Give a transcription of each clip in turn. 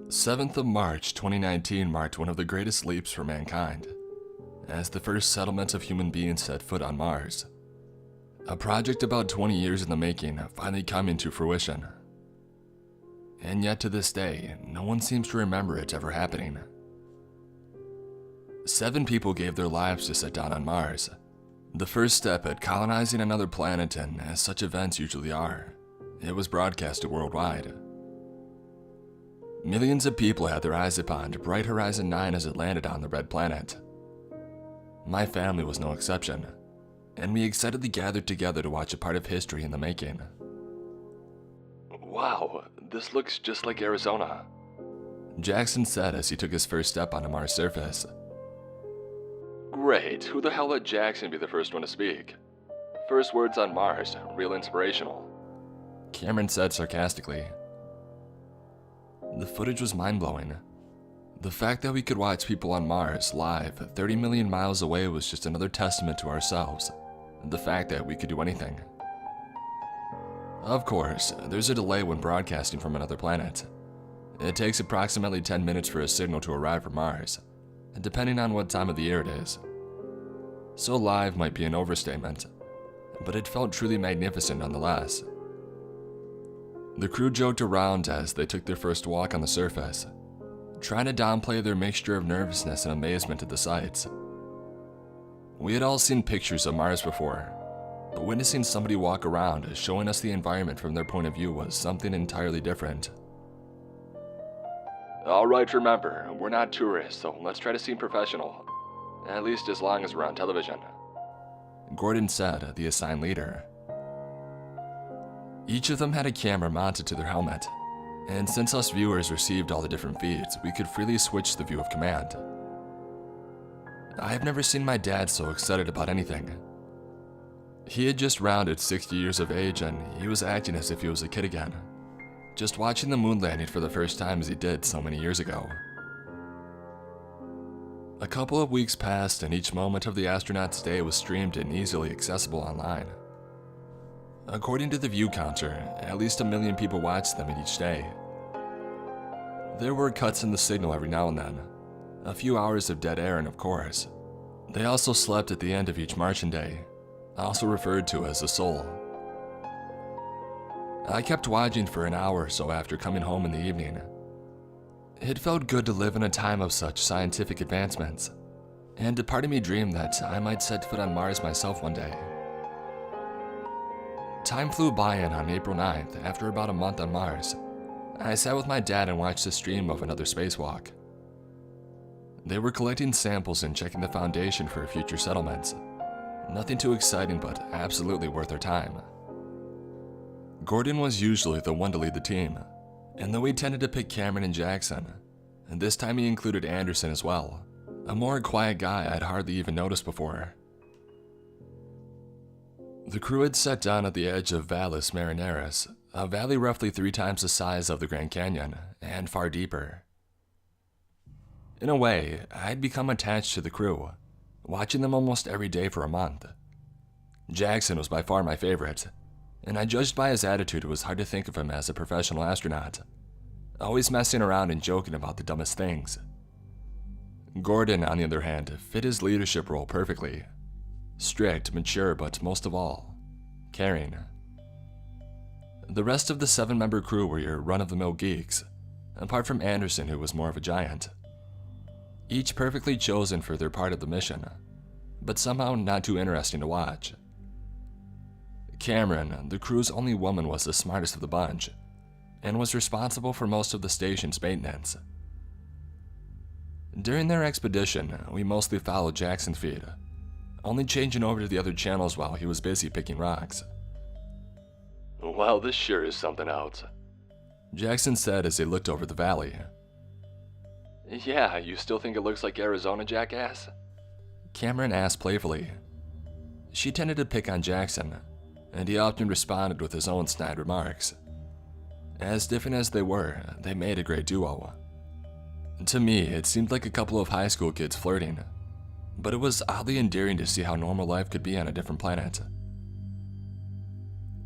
7th of March 2019 marked one of the greatest leaps for mankind, as the first settlement of human beings set foot on Mars. A project about 20 years in the making finally coming to fruition. And yet to this day, no one seems to remember it ever happening. 7 people gave their lives to set down on Mars, the first step at colonizing another planet, and as such events usually are, it was broadcasted worldwide. Millions of people had their eyes upon Bright Horizon 9 as it landed on the red planet. My family was no exception, and we excitedly gathered together to watch a part of history in the making. "Wow, this looks just like Arizona," Jackson said as he took his first step onto Mars' surface. "Great, who the hell let Jackson be the first one to speak? First words on Mars, real inspirational," Cameron said sarcastically. The footage was mind-blowing. The fact that we could watch people on Mars live 30 million miles away was just another testament to ourselves, the fact that we could do anything. Of course, there's a delay when broadcasting from another planet. It takes approximately 10 minutes for a signal to arrive from Mars, depending on what time of the year it is. So live might be an overstatement, but it felt truly magnificent nonetheless. The crew joked around as they took their first walk on the surface, trying to downplay their mixture of nervousness and amazement at the sights. We had all seen pictures of Mars before, but witnessing somebody walk around showing us the environment from their point of view was something entirely different. "Alright, remember, we're not tourists, so let's try to seem professional, at least as long as we're on television," Gordon said, the assigned leader. Each of them had a camera mounted to their helmet, and since us viewers received all the different feeds, we could freely switch the view of command. I have never seen my dad so excited about anything. He had just rounded 60 years of age and he was acting as if he was a kid again, just watching the moon landing for the first time as he did so many years ago. A couple of weeks passed and each moment of the astronaut's day was streamed and easily accessible online. According to the view counter, at least 1 million people watched them each day. There were cuts in the signal every now and then, a few hours of dead air, and of course, they also slept at the end of each Martian day, also referred to as the soul. I kept watching for an hour or so after coming home in the evening. It felt good to live in a time of such scientific advancements, and a part of me dreamed that I might set foot on Mars myself one day. Time flew by, and on April 9th, after about a month on Mars, I sat with my dad and watched the stream of another spacewalk. They were collecting samples and checking the foundation for future settlements. Nothing too exciting, but absolutely worth our time. Gordon was usually the one to lead the team, and though he tended to pick Cameron and Jackson, and this time he included Anderson as well, a more quiet guy I'd hardly even noticed before. The crew had sat down at the edge of Valles Marineris, a valley roughly 3 times the size of the Grand Canyon, and far deeper. In a way, I'd become attached to the crew, watching them almost every day for a month. Jackson was by far my favorite, and I judged by his attitude it was hard to think of him as a professional astronaut, always messing around and joking about the dumbest things. Gordon, on the other hand, fit his leadership role perfectly. Strict, mature, but most of all, caring. The rest of the 7-member crew were your run-of-the-mill geeks, apart from Anderson, who was more of a giant. Each perfectly chosen for their part of the mission, but somehow not too interesting to watch. Cameron, the crew's only woman, was the smartest of the bunch, and was responsible for most of the station's maintenance. During their expedition, we mostly followed Jackson's feed, only changing over to the other channels while he was busy picking rocks. "Well, this sure is something else," Jackson said as they looked over the valley. "Yeah, you still think it looks like Arizona, jackass?" Cameron asked playfully. She tended to pick on Jackson, and he often responded with his own snide remarks. As different as they were, they made a great duo. To me, it seemed like a couple of high school kids flirting, but it was oddly endearing to see how normal life could be on a different planet.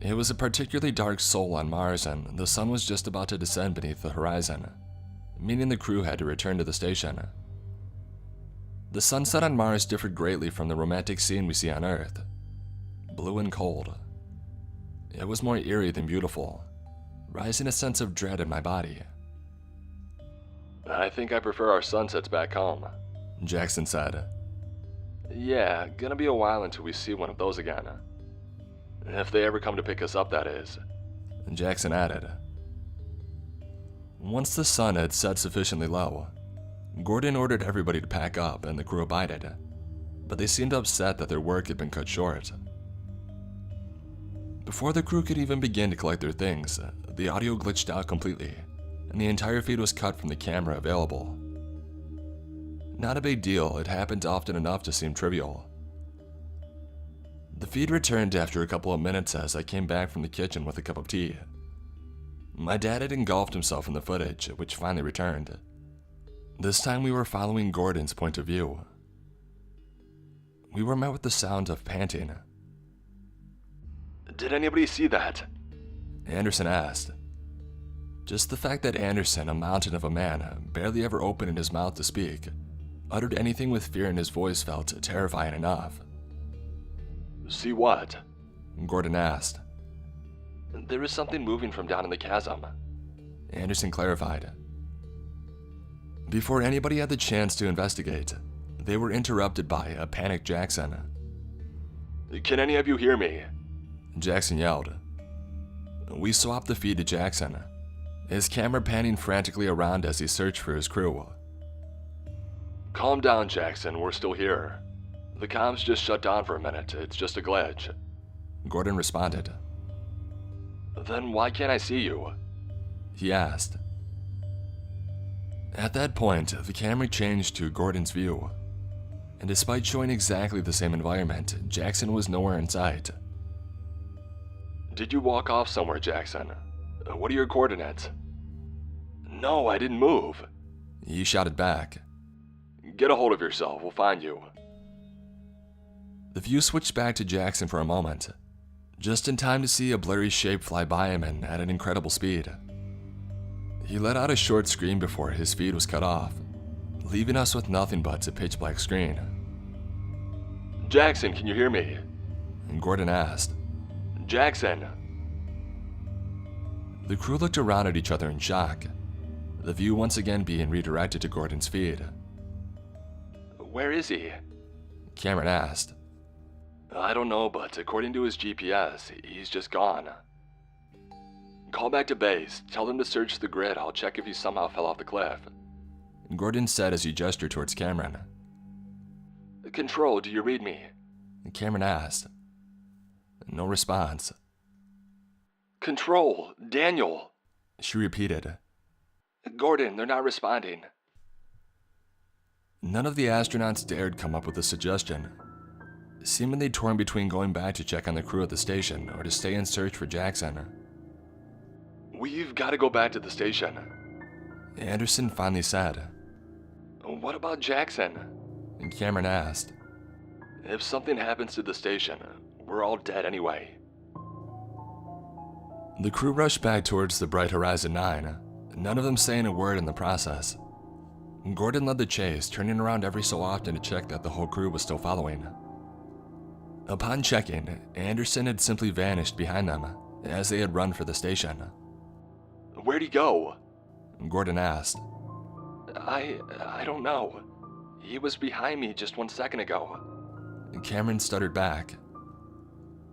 It was a particularly dark soul on Mars, and the sun was just about to descend beneath the horizon. meaning the crew had to return to the station. The sunset on Mars differed greatly from the romantic scene we see on Earth. Blue and cold. It was more eerie than beautiful, rising a sense of dread in my body. "I think I prefer our sunsets back home," Jackson said. "Yeah, gonna be a while until we see one of those again. If they ever come to pick us up, that is," Jackson added. Once the sun had set sufficiently low, Gordon ordered everybody to pack up and the crew abided, but they seemed upset that their work had been cut short. Before the crew could even begin to collect their things, the audio glitched out completely, and the entire feed was cut from the camera available. Not a big deal, it happened often enough to seem trivial. The feed returned after a couple of minutes as I came back from the kitchen with a cup of tea. My dad had engulfed himself in the footage, which finally returned. This time we were following Gordon's point of view. We were met with the sound of panting. "Did anybody see that?" Anderson asked. Just the fact that Anderson, a mountain of a man, barely ever opened his mouth to speak, uttered anything with fear in his voice felt terrifying enough. "See what?" Gordon asked. "There is something moving from down in the chasm," Anderson clarified. Before anybody had the chance to investigate, they were interrupted by a panicked Jackson. "Can any of you hear me?" Jackson yelled. We swapped the feed to Jackson, his camera panning frantically around as he searched for his crew. "Calm down, Jackson, we're still here. The comms just shut down for a minute, it's just a glitch," Gordon responded. "Then why can't I see you?" he asked. At that point, the camera changed to Gordon's view, and despite showing exactly the same environment, Jackson was nowhere in sight. "Did you walk off somewhere, Jackson? What are your coordinates?" "No, I didn't move," he shouted back. "Get a hold of yourself, we'll find you." The view switched back to Jackson for a moment, just in time to see a blurry shape fly by him and at an incredible speed. He let out a short scream before his feed was cut off, leaving us with nothing but a pitch black screen. "Jackson, can you hear me?" Gordon asked. "Jackson!" The crew looked around at each other in shock, the view once again being redirected to Gordon's feed. "Where is he?" Cameron asked. "I don't know, but according to his GPS, he's just gone." "Call back to base, tell them to search the grid, I'll check if he somehow fell off the cliff," Gordon said as he gestured towards Cameron. "Control, do you read me?" Cameron asked. No response. "Control, Daniel," she repeated. "Gordon, they're not responding." None of the astronauts dared come up with a suggestion, seemingly torn between going back to check on the crew at the station or to stay and search for Jackson. "We've got to go back to the station," Anderson finally said. "What about Jackson?" Cameron asked. "If something happens to the station, we're all dead anyway." The crew rushed back towards the bright Horizon 9, none of them saying a word in the process. Gordon led the chase, turning around every so often to check that the whole crew was still following. Upon checking, Anderson had simply vanished behind them, as they had run for the station. "Where'd he go?" Gordon asked. I don't know. He was behind me just 1 second ago." Cameron stuttered back.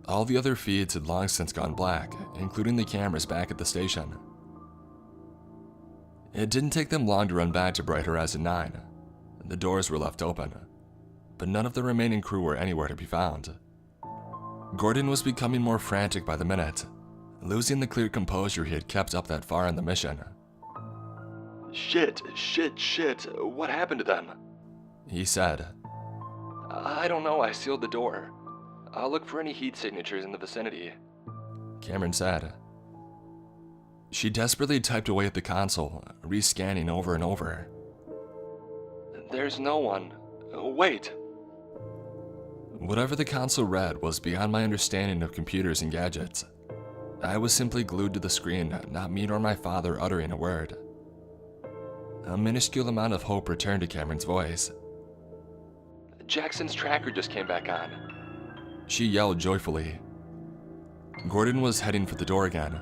All the other feeds had long since gone black, including the cameras back at the station. It didn't take them long to run back to Bright Horizon 9. The doors were left open, but none of the remaining crew were anywhere to be found. Gordon was becoming more frantic by the minute, losing the clear composure he had kept up that far in the mission. Shit, what happened to them?" he said. "I don't know, I sealed the door. I'll look for any heat signatures in the vicinity," Cameron said. She desperately typed away at the console, rescanning over and over. "There's no one. Wait." Whatever the console read was beyond my understanding of computers and gadgets. I was simply glued to the screen, not me nor my father uttering a word. A minuscule amount of hope returned to Cameron's voice. "Jackson's tracker just came back on," she yelled joyfully. Gordon was heading for the door again.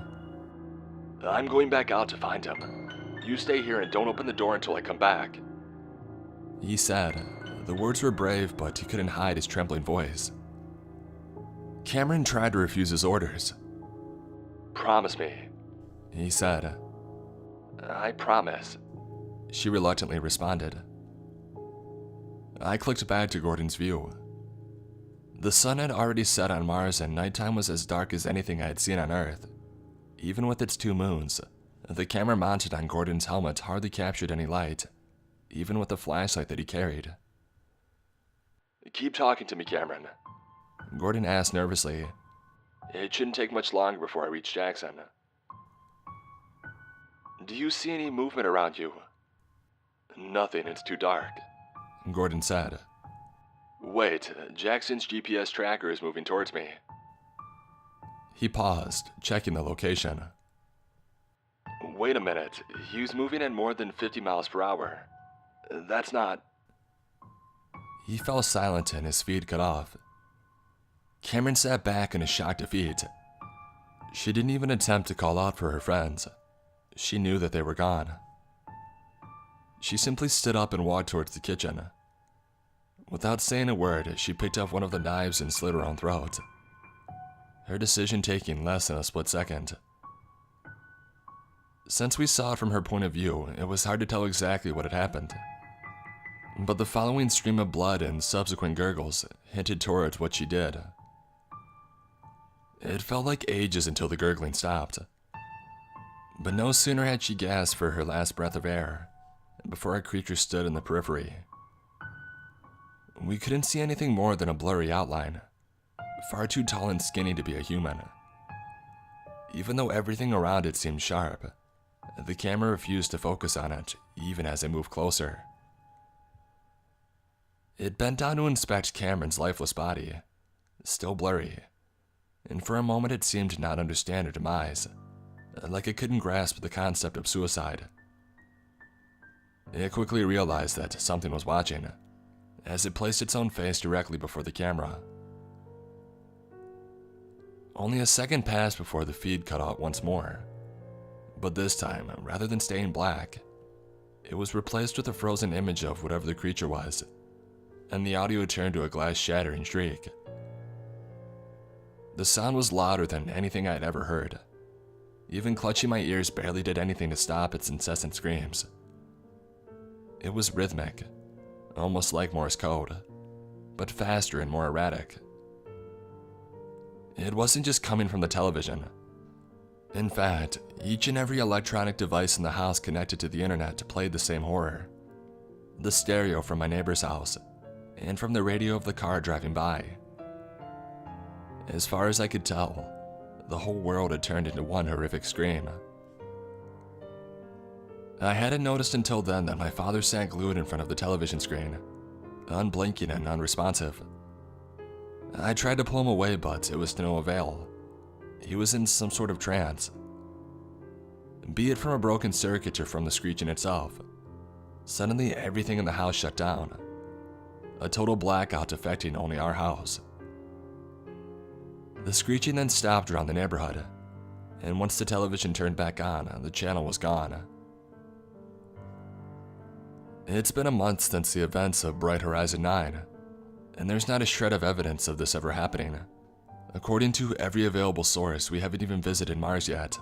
"I'm going back out to find him. You stay here and don't open the door until I come back," he said. The words were brave, but he couldn't hide his trembling voice. Cameron tried to refuse his orders. "Promise me," he said. "I promise," she reluctantly responded. I clicked back to Gordon's view. The sun had already set on Mars and nighttime was as dark as anything I had seen on Earth. Even with its 2 moons, the camera mounted on Gordon's helmet hardly captured any light, even with the flashlight that he carried. "Keep talking to me, Cameron," Gordon asked nervously. "It shouldn't take much longer before I reach Jackson." "Do you see any movement around you?" "Nothing, it's too dark," Gordon said. "Wait, Jackson's GPS tracker is moving towards me." He paused, checking the location. "Wait a minute, he's moving at more than 50 miles per hour. That's not..." He fell silent and his feed cut off. Cameron sat back in a shocked defeat. She didn't even attempt to call out for her friends. She knew that they were gone. She simply stood up and walked towards the kitchen. Without saying a word, she picked up one of the knives and slit her own throat. Her decision taking less than a split second. Since we saw it from her point of view, it was hard to tell exactly what had happened. But the following stream of blood and subsequent gurgles hinted towards what she did. It felt like ages until the gurgling stopped. But no sooner had she gasped for her last breath of air, before a creature stood in the periphery. We couldn't see anything more than a blurry outline, far too tall and skinny to be a human. Even though everything around it seemed sharp, the camera refused to focus on it, even as it moved closer. It bent down to inspect Cameron's lifeless body, still blurry, and for a moment it seemed to not understand her demise, like it couldn't grasp the concept of suicide. It quickly realized that something was watching, as it placed its own face directly before the camera. Only a second passed before the feed cut out once more, but this time, rather than staying black, it was replaced with a frozen image of whatever the creature was, and the audio turned to a glass-shattering shriek. The sound was louder than anything I had ever heard. Even clutching my ears barely did anything to stop its incessant screams. It was rhythmic, almost like Morse code, but faster and more erratic. It wasn't just coming from the television. In fact, each and every electronic device in the house connected to the internet played the same horror. The stereo from my neighbor's house, and from the radio of the car driving by. As far as I could tell, the whole world had turned into one horrific scream. I hadn't noticed until then that my father sat glued in front of the television screen, unblinking and unresponsive. I tried to pull him away, but it was to no avail. He was in some sort of trance. Be it from a broken circuit or from the screeching itself, suddenly everything in the house shut down. A total blackout affecting only our house. The screeching then stopped around the neighborhood, and once the television turned back on, the channel was gone. It's been a month since the events of Bright Horizon 9, and there's not a shred of evidence of this ever happening. According to every available source, we haven't even visited Mars yet.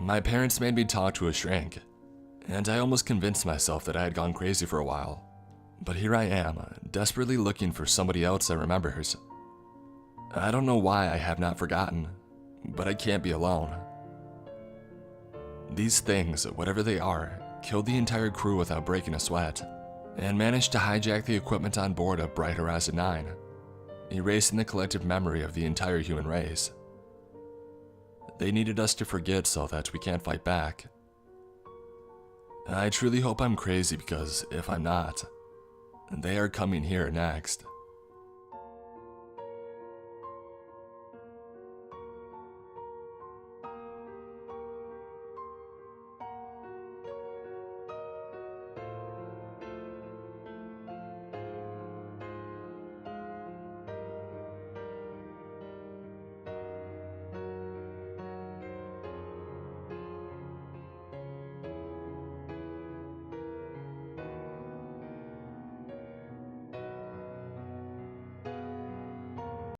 My parents made me talk to a shrink, and I almost convinced myself that I had gone crazy for a while. But here I am, desperately looking for somebody else that remembers. I don't know why I have not forgotten, but I can't be alone. These things, whatever they are, killed the entire crew without breaking a sweat, and managed to hijack the equipment on board of Bright Horizon 9, erasing the collective memory of the entire human race. They needed us to forget so that we can't fight back. I truly hope I'm crazy, because if I'm not, they are coming here next.